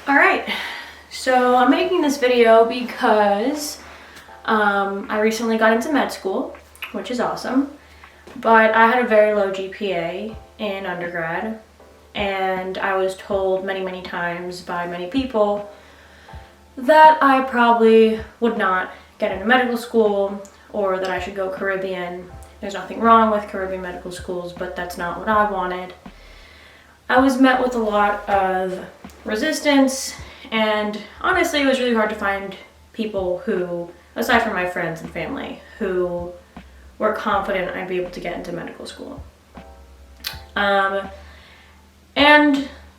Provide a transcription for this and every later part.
Alright, so I'm making this video because I recently got into med school, which is awesome, but I had a very low GPA in undergrad, and I was told many times by many people that I probably would not get into medical school or that I should go Caribbean. There's nothing wrong with Caribbean medical schools, but that's not what I wanted. I was met with a lot of resistance, and honestly it was really hard to find people who, aside from my friends and family, who were confident I'd be able to get into medical school. And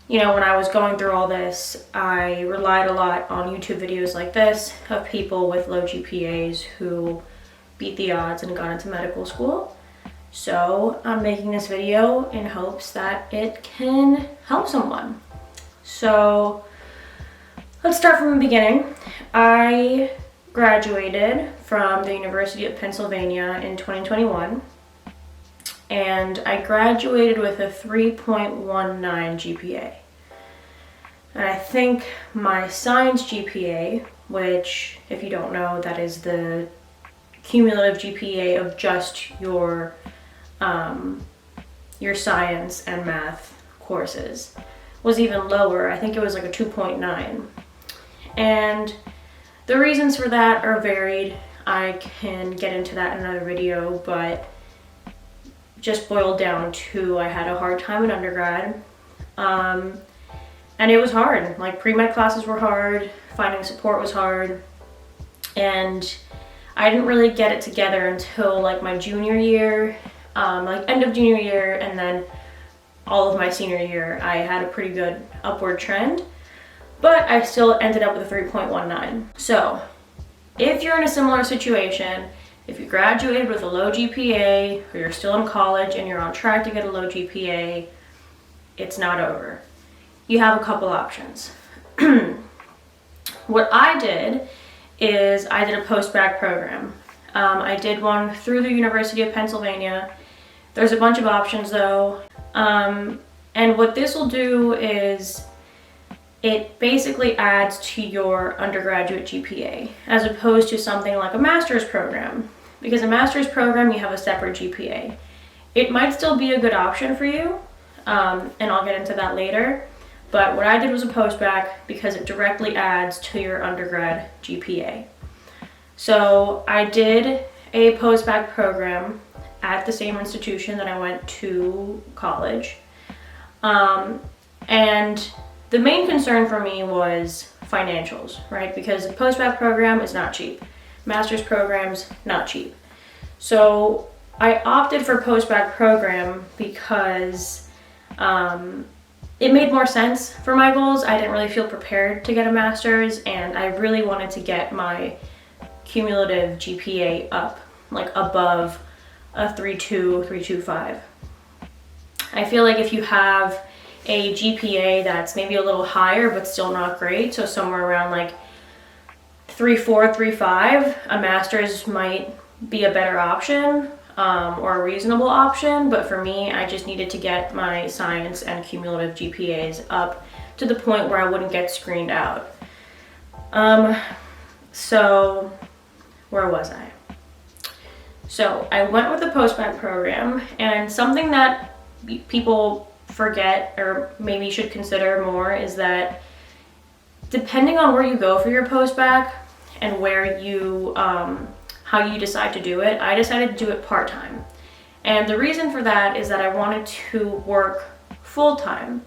you know, when I was going through all this, I relied a lot on YouTube videos like this of people with low GPAs who beat the odds and got into medical school. So I'm making this video in hopes that it can help someone. So let's start from the beginning. I graduated from the University of Pennsylvania in 2021, and I graduated with a 3.19 GPA. And I think my science GPA, which, if you don't know, that is the cumulative GPA of just your science and math courses, was even lower. I think it was like a 2.9. And the reasons for that are varied. I can get into that in another video, but just boiled down to I had a hard time in undergrad. And it was hard. Like, pre-med classes were hard, finding support was hard, and I didn't really get it together until like my junior year, like end of junior year, and then all of my senior year. I had a pretty good upward trend, but I still ended up with a 3.19. So if you're in a similar situation, if you graduated with a low GPA, or you're still in college and you're on track to get a low GPA, it's not over. You have a couple options. What I did is I did a post-bac program. I did one through the University of Pennsylvania. There's a bunch of options though. And what this will do is it basically adds to your undergraduate GPA as opposed to something like a master's program. Because a master's program, you have a separate GPA. It might still be a good option for you, and I'll get into that later. But what I did was a post-bac because it directly adds to your undergrad GPA. So I did a post-bac program at the same institution that I went to college. And the main concern for me was financials, right? Because a post-bac program is not cheap. Master's programs, not cheap. So I opted for post-bac program because it made more sense for my goals. I didn't really feel prepared to get a master's, and I really wanted to get my cumulative GPA up, like above a 3.2, 3.25. I feel like if you have a GPA that's maybe a little higher but still not great, so somewhere around like 3.4, 3.5, a master's might be a better option, or a reasonable option. But for me, I just needed to get my science and cumulative GPAs up to the point where I wouldn't get screened out. So where was I? So I went with the post-bac program, and something that people forget or maybe should consider more is that depending on where you go for your post-bac and where you, how you decide to do it, I decided to do it part-time. And the reason for that is that I wanted to work full-time.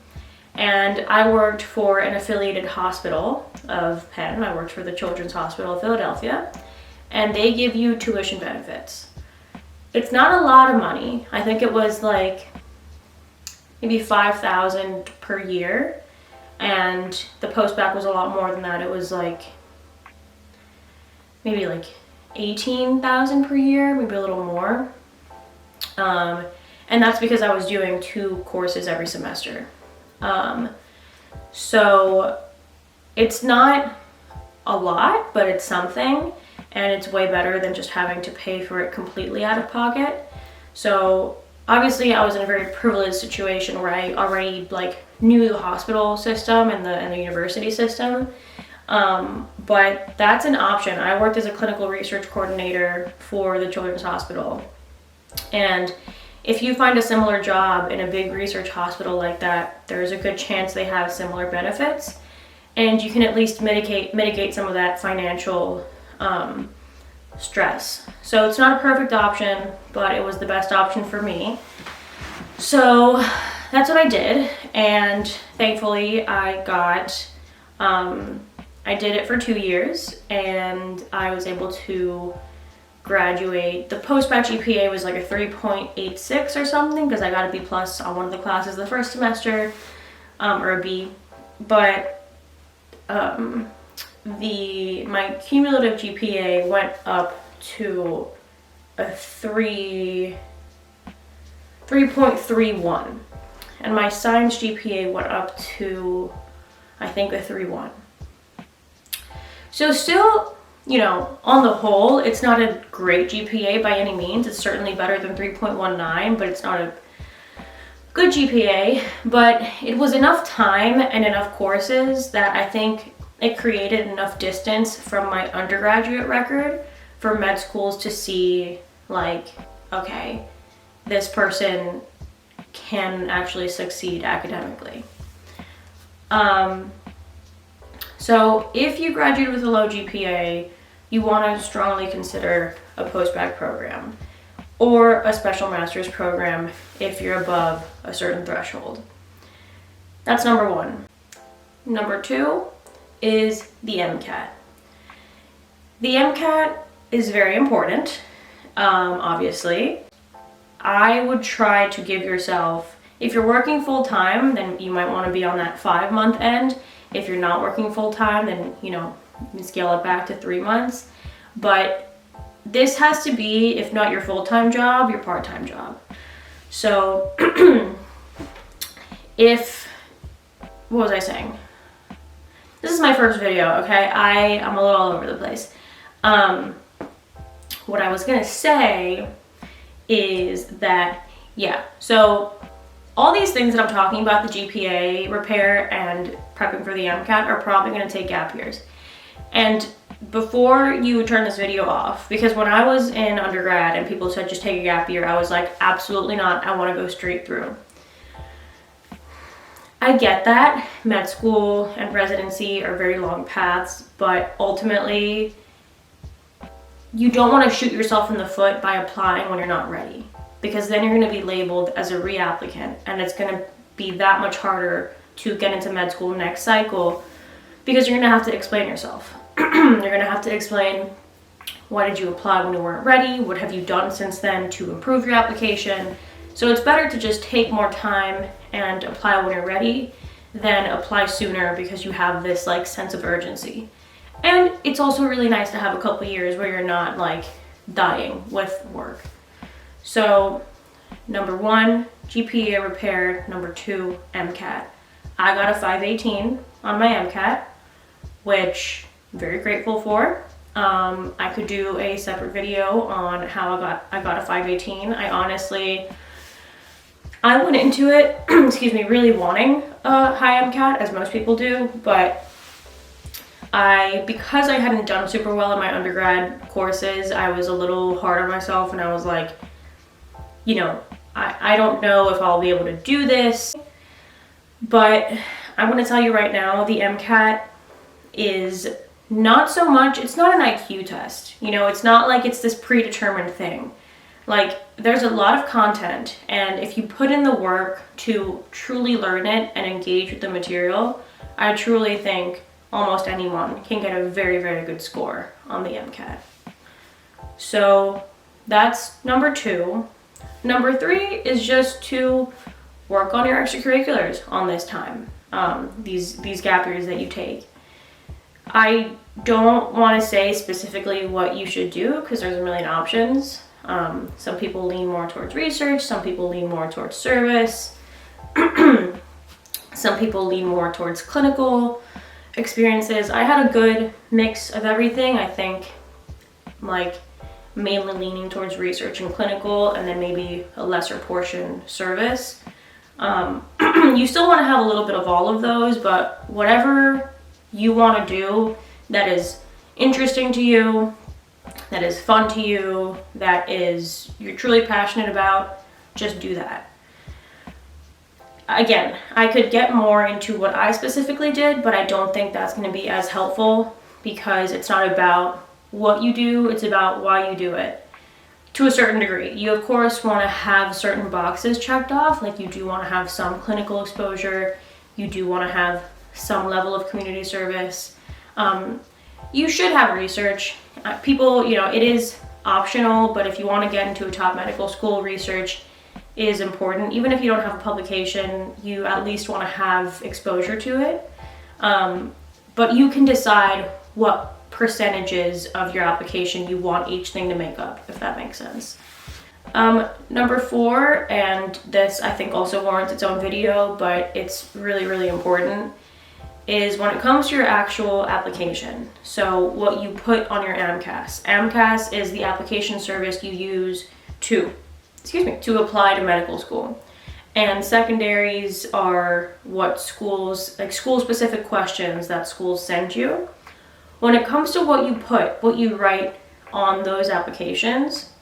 And I worked for an affiliated hospital of Penn. I worked for the Children's Hospital of Philadelphia, and they give you tuition benefits. It's not a lot of money. I think it was like maybe $5,000 per year, and the post-bac was a lot more than that. It was like maybe like $18,000 per year, maybe a little more. And that's because I was doing 2 courses every semester. So it's not a lot, but it's something, and it's way better than just having to pay for it completely out of pocket. So obviously I was in a very privileged situation where I already like knew the hospital system and the university system. But that's an option. I worked as a clinical research coordinator for the Children's Hospital. And if you find a similar job in a big research hospital like that, there's a good chance they have similar benefits. And you can at least mitigate some of that financial stress. So it's not a perfect option, but it was the best option for me. So that's what I did. And thankfully I got, I did it for 2 years and I was able to graduate. The post-bac GPA was like a 3.86 or something because I got a B plus on one of the classes the first semester, or a B. But my cumulative GPA went up to a 3.31, and my science GPA went up to, I think, a 3.1. So still, you know, on the whole, it's not a great GPA by any means. It's certainly better than 3.19, but it's not a good GPA. But it was enough time and enough courses that I think it created enough distance from my undergraduate record for med schools to see, like, okay, this person can actually succeed academically. So if you graduated with a low GPA, you want to strongly consider a post-bac program or a special master's program if you're above a certain threshold. That's number one. Number two is the MCAT. The MCAT is very important, obviously. I would try to give yourself, if you're working full-time, then you might want to be on that 5-month end. If you're not working full-time, then, you know, you can scale it back to 3 months. But this has to be, if not your full-time job, your part-time job. So what was I saying? This is my first video, okay? I'm a little all over the place. What I was gonna say is that, yeah, so all these things that I'm talking about, the GPA repair and prepping for the MCAT, are probably gonna take gap years. And before you turn this video off, because when I was in undergrad and people said just take a gap year, I was like, absolutely not, I wanna go straight through. I get that med school and residency are very long paths, but ultimately you don't want to shoot yourself in the foot by applying when you're not ready, because then you're going to be labeled as a reapplicant and it's going to be that much harder to get into med school next cycle because you're going to have to explain yourself. You're going to have to explain, why did you apply when you weren't ready? What have you done since then to improve your application? So it's better to just take more time and apply when you're ready than apply sooner because you have this like sense of urgency. And it's also really nice to have a couple years where you're not like dying with work. So number one, GPA repair. Number two, MCAT. I got a 518 on my MCAT, which I'm very grateful for. I could do a separate video on how I got a 518. I went into it, excuse me, really wanting a high MCAT, as most people do, but because I hadn't done super well in my undergrad courses, I was a little hard on myself and I was like, you know, I don't know if I'll be able to do this, but I'm going to tell you right now, the MCAT is not so much, it's not an IQ test, you know, it's not like it's this predetermined thing. Like, there's a lot of content, and if you put in the work to truly learn it and engage with the material, I truly think almost anyone can get a very, very good score on the MCAT. So that's number two. Number three is just to work on your extracurriculars on this time, these gap years that you take. I don't want to say specifically what you should do because there's a million options. Some people lean more towards research, some people lean more towards service, some people lean more towards clinical experiences. I had a good mix of everything. I think like mainly leaning towards research and clinical, and then maybe a lesser portion service. You still want to have a little bit of all of those, but whatever you want to do that is interesting to you, that is fun to you, that is you're truly passionate about, just do that. Again, I could get more into what I specifically did, but I don't think that's going to be as helpful, because it's not about what you do, it's about why you do it. To a certain degree, you of course want to have certain boxes checked off, like you do want to have some clinical exposure, you do want to have some level of community service. You should have research. People, it is optional, but if you want to get into a top medical school, research is important. Even if you don't have a publication, you at least want to have exposure to it. But you can decide what percentages of your application you want each thing to make up, if that makes sense. Number 4, and this I think also warrants its own video, but it's really, really important, is when it comes to your actual application. So what you put on your AMCAS. AMCAS is the application service you use to apply to medical school. And secondaries are what schools, like school-specific questions that schools send you. When it comes to what you write on those applications,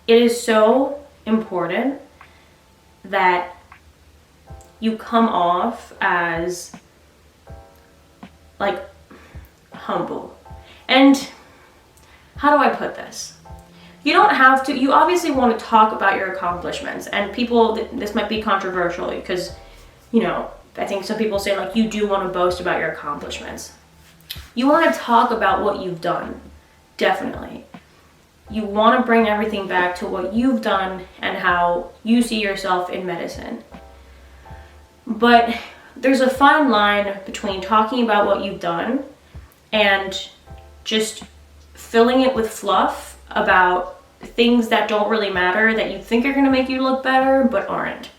it is so important that you come off as like humble. And how do I put this? You don't have to, you obviously want to talk about your accomplishments, and people, this might be controversial because, I think some people say like you do want to boast about your accomplishments. You want to talk about what you've done, definitely. You want to bring everything back to what you've done and how you see yourself in medicine. But there's a fine line between talking about what you've done and just filling it with fluff about things that don't really matter, that you think are going to make you look better but aren't.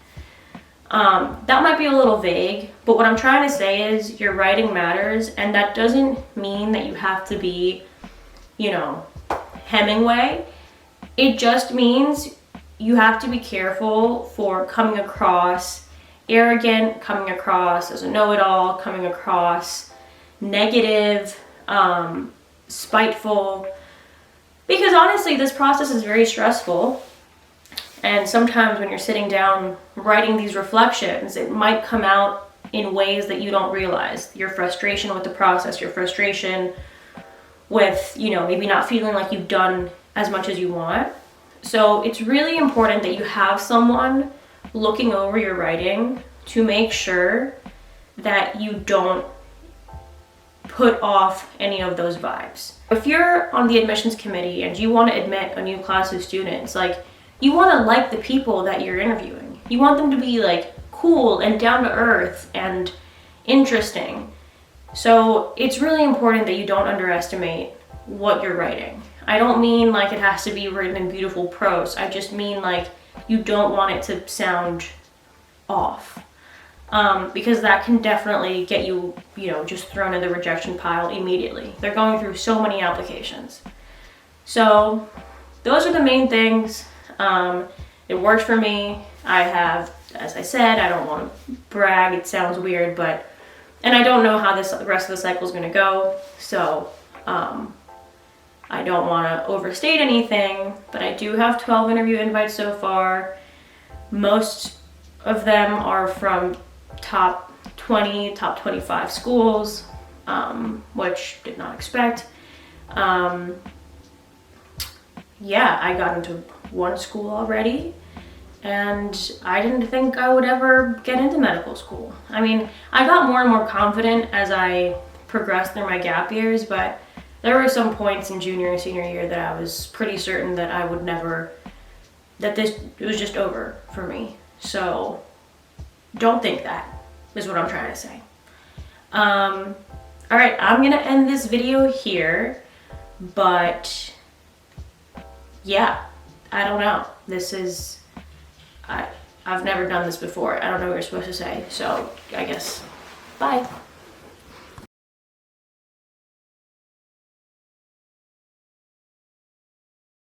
That might be a little vague, but what I'm trying to say is your writing matters, and that doesn't mean that you have to be, Hemingway. It just means you have to be careful for coming across arrogant, coming across as a know-it-all, coming across negative, spiteful, because honestly, this process is very stressful. And sometimes when you're sitting down writing these reflections, it might come out in ways that you don't realize. Your frustration with the process, your frustration with, maybe not feeling like you've done as much as you want. So it's really important that you have someone looking over your writing to make sure that you don't put off any of those vibes. If you're on the admissions committee and you want to admit a new class of students, you want to like the people that you're interviewing. You want them to be cool and down to earth and interesting. So it's really important that you don't underestimate what you're writing. I don't mean it has to be written in beautiful prose. I just mean you don't want it to sound off. Because that can definitely get you, just thrown in the rejection pile immediately. They're going through so many applications. So those are the main things. It worked for me. I have, as I said, I don't want to brag, it sounds weird, and I don't know how the rest of the cycle is going to go, so I don't want to overstate anything, but I do have 12 interview invites so far. Most of them are from top 20, top 25 schools, which did not expect. Yeah, I got into one school already, and I didn't think I would ever get into medical school. I mean, I got more and more confident as I progressed through my gap years, but there were some points in junior and senior year that I was pretty certain that I would never, it was just over for me. So don't think that, is what I'm trying to say. All right, I'm gonna end this video here, but yeah, I don't know. I've never done this before. I don't know what you're supposed to say, so I guess bye.